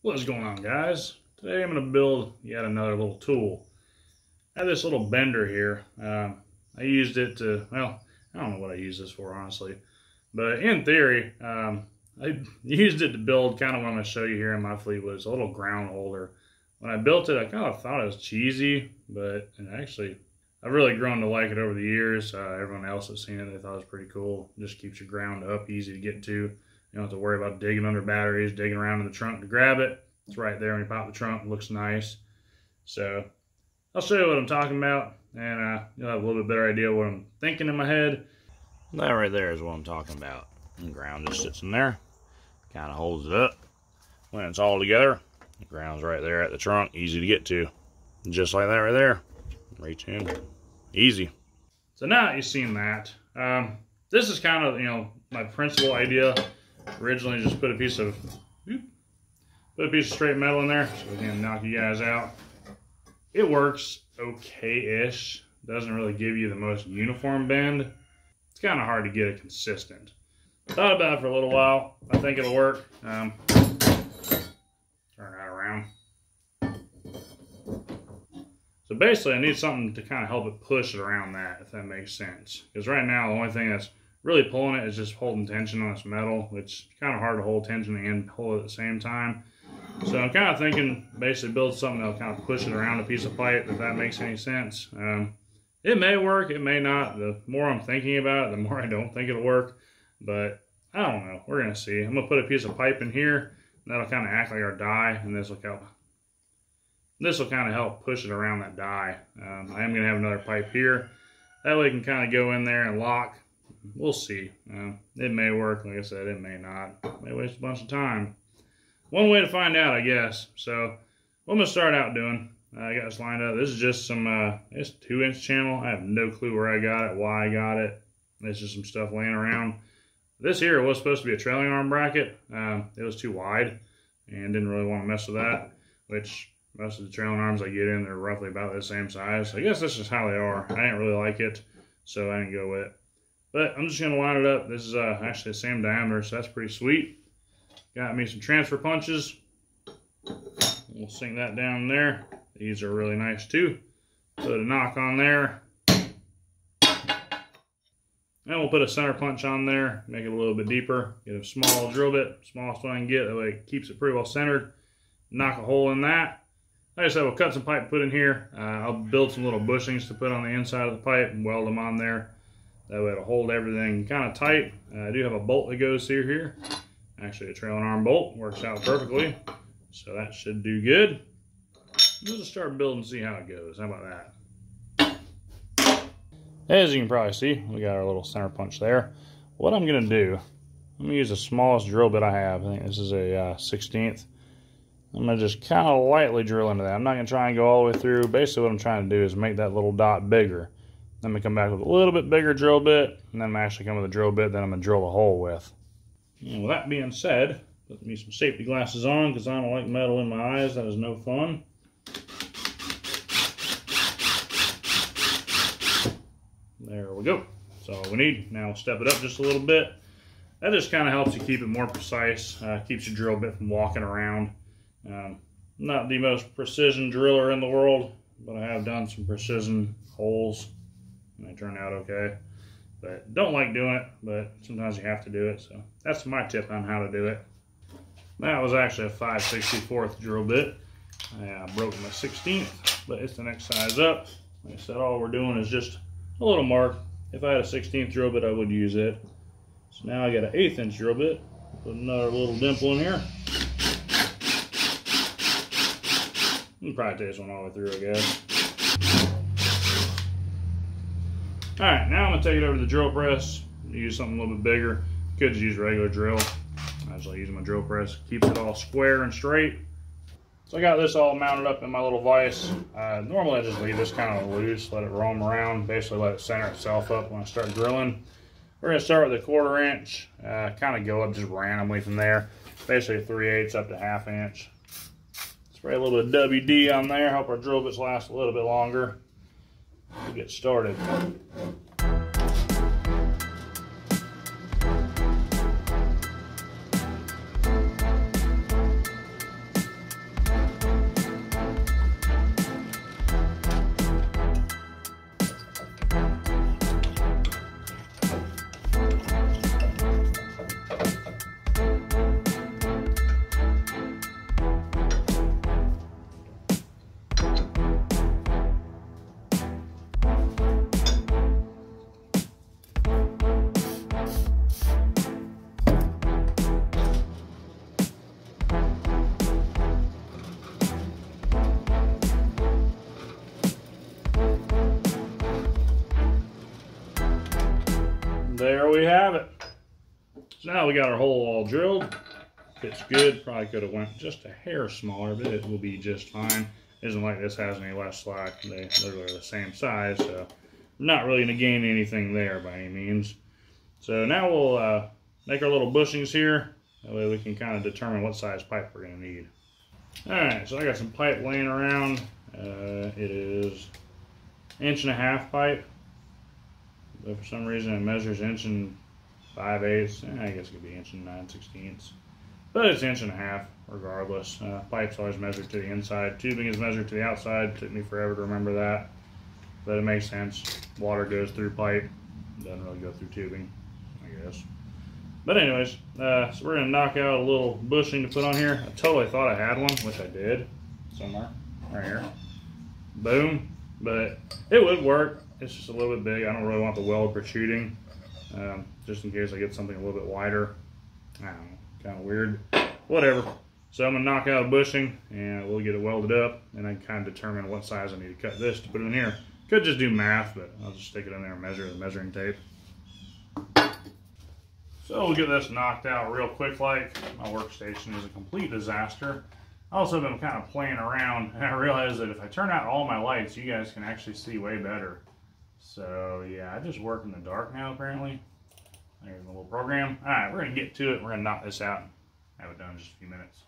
What's going on, guys? Today I'm going to build yet another little tool. I have this little bender here. I used it to, well, I don't know what I use this for, honestly. But in theory, I used it to build kind of what I'm going to show you here in my fleet was a little ground holder. When I built it, I kind of thought it was cheesy, but actually, I've really grown to like it over the years. Everyone else that's seen it, they thought it was pretty cool. It just keeps your ground up, easy to get to. You don't have to worry about digging under batteries, digging around in the trunk to grab it. It's right there when you pop the trunk. It looks nice. So I'll show you what I'm talking about, and you'll have a little bit better idea what I'm thinking in my head. That right there is what I'm talking about. The ground just sits in there, kind of holds it up. When it's all together, the ground's right there at the trunk, easy to get to. Just like that right there. Reach in, easy. So now that you've seen that, this is kind of, my principal idea. Originally just put a piece of straight metal in there so we can knock you guys out. It works okay-ish. Doesn't really give you the most uniform bend. It's kind of hard to get it consistent. Thought about it for a little while. I think it'll work. Turn that around. So basically I need something to kind of help it push it around that, if that makes sense. Because right now the only thing that's really pulling it is just holding tension on this metal, which is kind of hard to hold tension and hold it at the same time. So I'm kind of thinking basically build something that'll kind of push it around a piece of pipe, if that makes any sense. It may work, it may not. The more I'm thinking about it, the more I don't think it'll work. But I don't know. We're going to see. I'm going to put a piece of pipe in here, and that'll kind of act like our die, and this will kind of help push it around that die. I am going to have another pipe here. That way it can kind of go in there and lock. We'll see. It may work. Like I said, it may not. It may waste a bunch of time. One way to find out, I guess. So what I'm going to start out doing, I got this lined up. This is just some, it's 2-inch channel. I have no clue where I got it, why I got it. It's just some stuff laying around. This here was supposed to be a trailing arm bracket. It was too wide and didn't really want to mess with that, which most of the trailing arms I get in, they're roughly about the same size. I guess this is how they are. I didn't really like it, so I didn't go with it. But I'm just going to line it up. This is actually the same diameter, so that's pretty sweet. Got me some transfer punches. We'll sink that down there. These are really nice too. Put a knock on there. And we'll put a center punch on there, make it a little bit deeper. Get a small drill bit, smallest one I can get. That way it keeps it pretty well centered. Knock a hole in that. Like I said, we'll cut some pipe, put in here. I'll build some little bushings to put on the inside of the pipe and weld them on there. That way it'll hold everything kind of tight. I do have a bolt that goes through here. Actually, a trailing arm bolt works out perfectly. So that should do good. We'll just start building and see how it goes. How about that? As you can probably see, we got our little center punch there. What I'm going to do, I'm going to use the smallest drill bit I have. I think this is a 16th. I'm going to just kind of lightly drill into that. I'm not going to try and go all the way through. Basically what I'm trying to do is make that little dot bigger. Then I'm going to come back with a little bit bigger drill bit, and then I'm actually come with a drill bit that I'm going to drill the hole with. And with that being said, put me some safety glasses on because I don't like metal in my eyes. That is no fun. There we go. That's all we need. Now we'll step it up just a little bit. That just kind of helps you keep it more precise. Keeps your drill bit from walking around. Not the most precision driller in the world, but I have done some precision holes and they turn out okay. But don't like doing it, but sometimes you have to do it. So that's my tip on how to do it. That was actually a 5/64 drill bit. I broke my 16th, but it's the next size up. Like I said, all we're doing is just a little mark. If I had a 16th drill bit, I would use it. So now I got an 1/8 drill bit. Put another little dimple in here. You can probably take this one all the way through, I guess. Alright, now I'm going to take it over to the drill press. Use something a little bit bigger. Could just use a regular drill. I just like using my drill press. Keeps it all square and straight. So I got this all mounted up in my little vise. Normally I just leave this kind of loose, let it roam around, basically let it center itself up when I start drilling. We're going to start with a 1/4 inch, kind of go up just randomly from there. Basically 3/8 up to 1/2 inch. Spray a little bit of WD on there, help our drill bits last a little bit longer. We'll get started. we have it. So now we got our hole all drilled. Fits good. Probably could have went just a hair smaller, but it will be just fine. It isn't like this has any less slack. They literally are the same size, so I'm not really going to gain anything there by any means. So now we'll make our little bushings here. That way we can kind of determine what size pipe we're going to need. Alright, so I got some pipe laying around. It is 1.5" pipe. But for some reason it measures 1 5/8. I guess it could be 1 9/16. But it's 1.5" regardless. Pipe's always measured to the inside. Tubing is measured to the outside. Took me forever to remember that. But it makes sense. Water goes through pipe. Doesn't really go through tubing, I guess. But anyways, so we're going to knock out a little bushing to put on here. I totally thought I had one, which I did. Somewhere. Right here. Boom. But it would work. It's just a little bit big. I don't really want the weld protruding. Just in case I get something a little bit wider. I don't know. Kind of weird. Whatever. So I'm going to knock out a bushing and we'll get it welded up. And I can kind of determine what size I need to cut this to put in here. Could just do math, but I'll just stick it in there and measure with a measuring tape. So we'll get this knocked out real quick like. My workstation is a complete disaster. I also been kind of playing around and I realized that if I turn out all my lights, you guys can actually see way better. So yeah, I just work in the dark now apparently. There's a little program. Alright, we're going to get to it. We're going to knock this out and have it done in just a few minutes.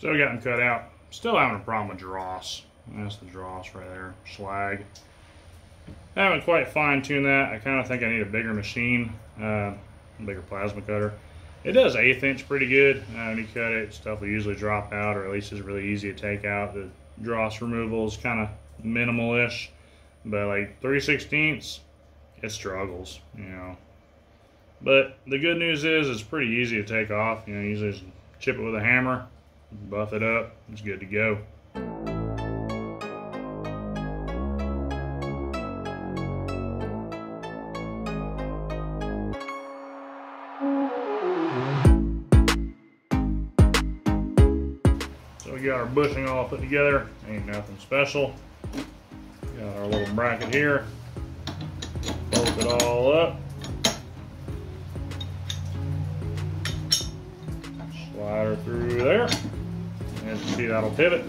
So we got them cut out. Still having a problem with dross. That's the dross right there, slag. I haven't quite fine-tuned that. I kind of think I need a bigger machine, a bigger plasma cutter. It does 1/8 inch pretty good. When you cut it, stuff will usually drop out, or at least it's really easy to take out. The dross removal is kind of minimal-ish, but like 3/16, it struggles, you know. But the good news is it's pretty easy to take off. You know, you usually just chip it with a hammer, buff it up, it's good to go. So we got our bushing all put together, ain't nothing special. Got our little bracket here, bolt it all up. Slide her through there. As you see, that'll pivot.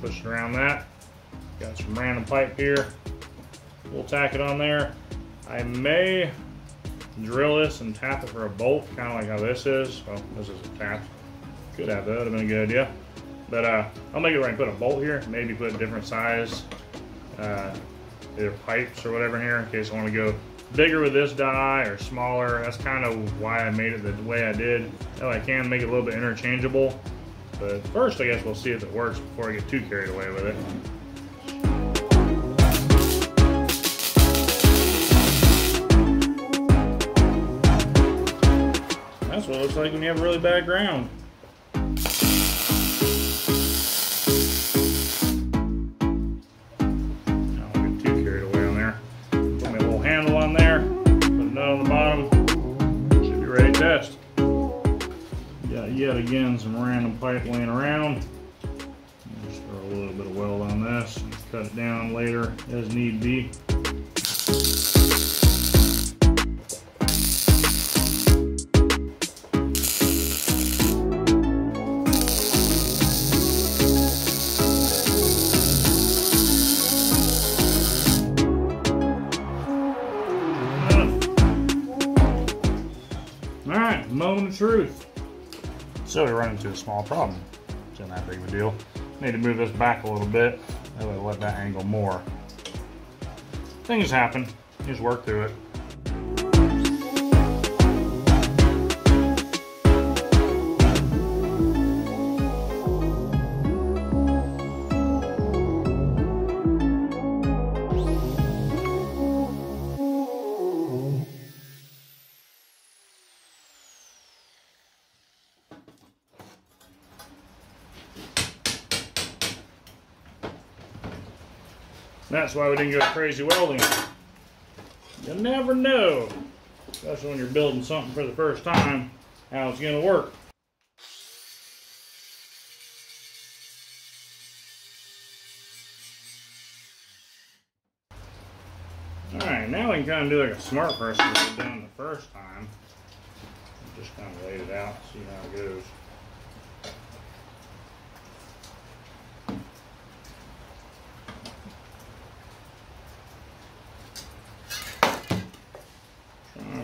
Push it around that. Got some random pipe here. We'll tack it on there. I may drill this and tap it for a bolt, kind of like how this is. Well, this is a tap. Could have that, would have been a good idea. But I'll make it where I put a bolt here, maybe put a different size, either pipes or whatever in here, in case I want to go bigger with this die or smaller. That's kind of why I made it the way I did. So I can make it a little bit interchangeable. But first, I guess we'll see if it works before I get too carried away with it. That's what it looks like when you have a really bad ground. I don't get too carried away on there. Put my little handle on there, put a nut on the bottom, should be ready to test. Got yet again some random pipe laying around. Just throw a little bit of weld on this and cut it down later as need be. moment of truth. So we run into a small problem. It's not that big of a deal. Need to move this back a little bit. That way let that angle more. Things happen. You just work through it. That's why we didn't go crazy welding. You never know, especially when you're building something for the first time, how it's going to work. Alright, now we can kind of do like a smart person we did done the first time. Just kind of laid it out, see how it goes.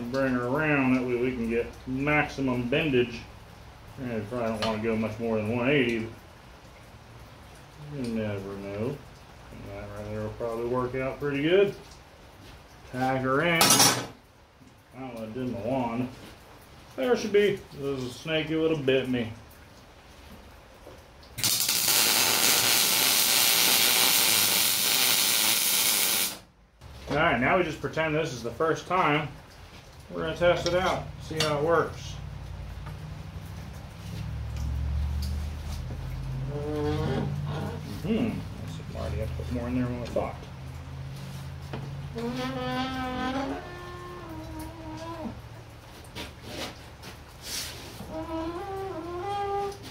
Bring her around, that way we can get maximum bendage. And I probably don't want to go much more than 180, but you never know. And that right there will probably work out pretty good. Tag her in. I don't know what I did my wand. There she be. This is a snake that would have bit me. Alright, now we just pretend this is the first time. We're going to test it out, see how it works. That's already have to put more in there than I thought.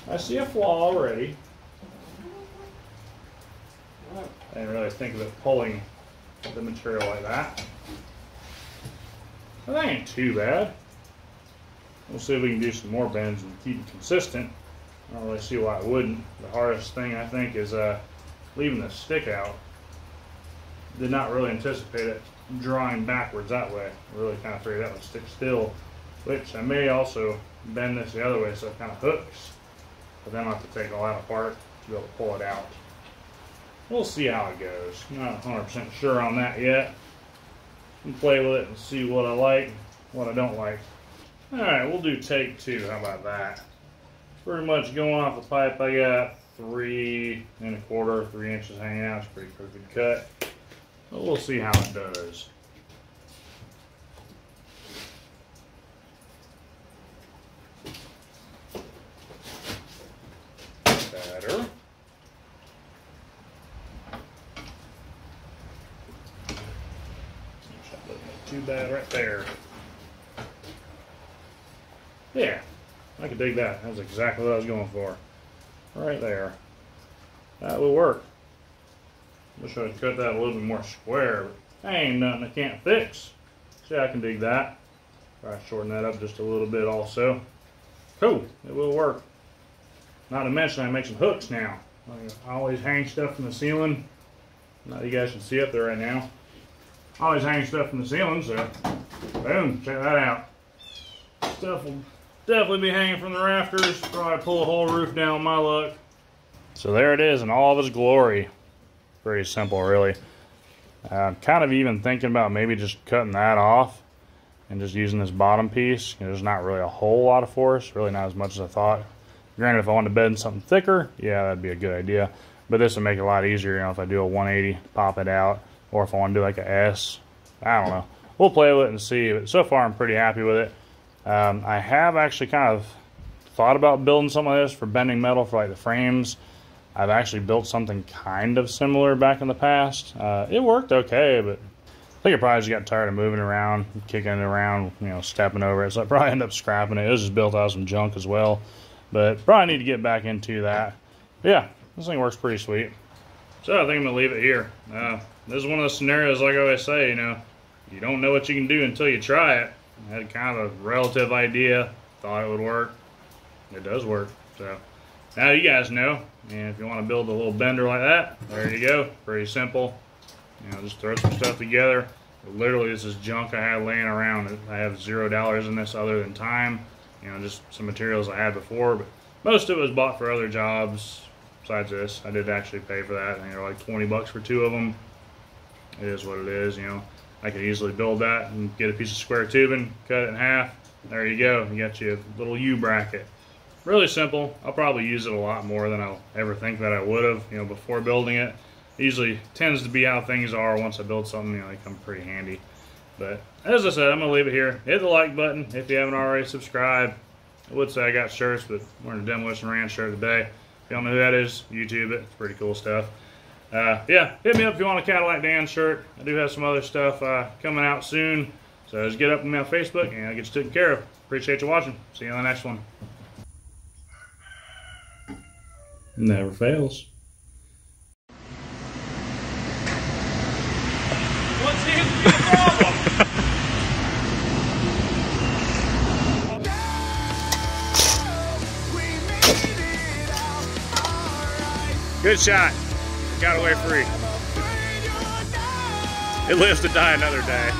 I see a flaw already. I didn't really think of it pulling the material like that. Well, that ain't too bad. We'll see if we can do some more bends and keep it consistent. I don't really see why it wouldn't. The hardest thing I think is leaving the stick out. Did not really anticipate it drawing backwards that way. I really kind of figured that would stick still, which I may also bend this the other way so it kind of hooks. But then I'll have to take all that apart to be able to pull it out. We'll see how it goes. I'm not 100% sure on that yet. And play with it and see what I like, what I don't like. Alright, we'll do take 2. How about that? Pretty much going off the pipe, I got 3 1/4, 3 inches hanging out. It's a pretty crooked cut. But we'll see how it does. Better. Too bad right there. Yeah, I could dig that. That's exactly what I was going for. Right there. That will work. Wish I could cut that a little bit more square, but ain't nothing I can't fix. See, I can dig that. Try to shorten that up just a little bit also. Cool, it will work. Not to mention I make some hooks now. I always hang stuff from the ceiling. Now you guys can see up there right now. I always hang stuff from the ceiling, so boom, check that out. Stuff will definitely be hanging from the rafters. Probably pull a whole roof down with my luck. So there it is in all of its glory. Pretty simple, really. Kind of even thinking about maybe just cutting that off and just using this bottom piece. You know, there's not really a whole lot of force, really not as much as I thought. Granted, if I wanted to bend something thicker, yeah, that'd be a good idea. But this would make it a lot easier, you know, if I do a 180, pop it out. Or if I want to do like a S, I don't know. We'll play with it and see. But so far, I'm pretty happy with it. I have actually kind of thought about building something like this for bending metal for like the frames. I've actually built something kind of similar back in the past. It worked okay, but I think I probably just got tired of moving around, kicking it around, you know, stepping over it. So I probably ended up scrapping it. It was just built out of some junk as well. But probably need to get back into that. But yeah, this thing works pretty sweet. So I think I'm going to leave it here. This is one of those scenarios, like I always say, you know, you don't know what you can do until you try it. I had kind of a relative idea, thought it would work. It does work. So now you guys know. And if you want to build a little bender like that, there you go. Pretty simple. You know, just throw some stuff together. Literally, this is junk I had laying around. I have $0 in this other than time. You know, just some materials I had before, but most of it was bought for other jobs besides this. I did actually pay for that. I think they're like 20 bucks for 2 of them. It is what it is, you know. I could easily build that and get a piece of square tubing, cut it in half. There you go. You got you a little U bracket. Really simple. I'll probably use it a lot more than I'll ever think that I would have, you know, before building it. It usually tends to be how things are once I build something, you know, they come pretty handy. But as I said, I'm going to leave it here. Hit the like button if you haven't already. Subscribe. I would say I got shirts, but I'm wearing a Demolition Ranch shirt today. If you don't know who that is, YouTube it. It's pretty cool stuff. Yeah, hit me up if you want a Cadillac Dan shirt. I do have some other stuff coming out soon. So just get up with me on Facebook and I'll get you taken care of. Appreciate you watching. See you on the next one. Never fails. What seems to be the problem? Good shot. Got away free. It lives to die another day.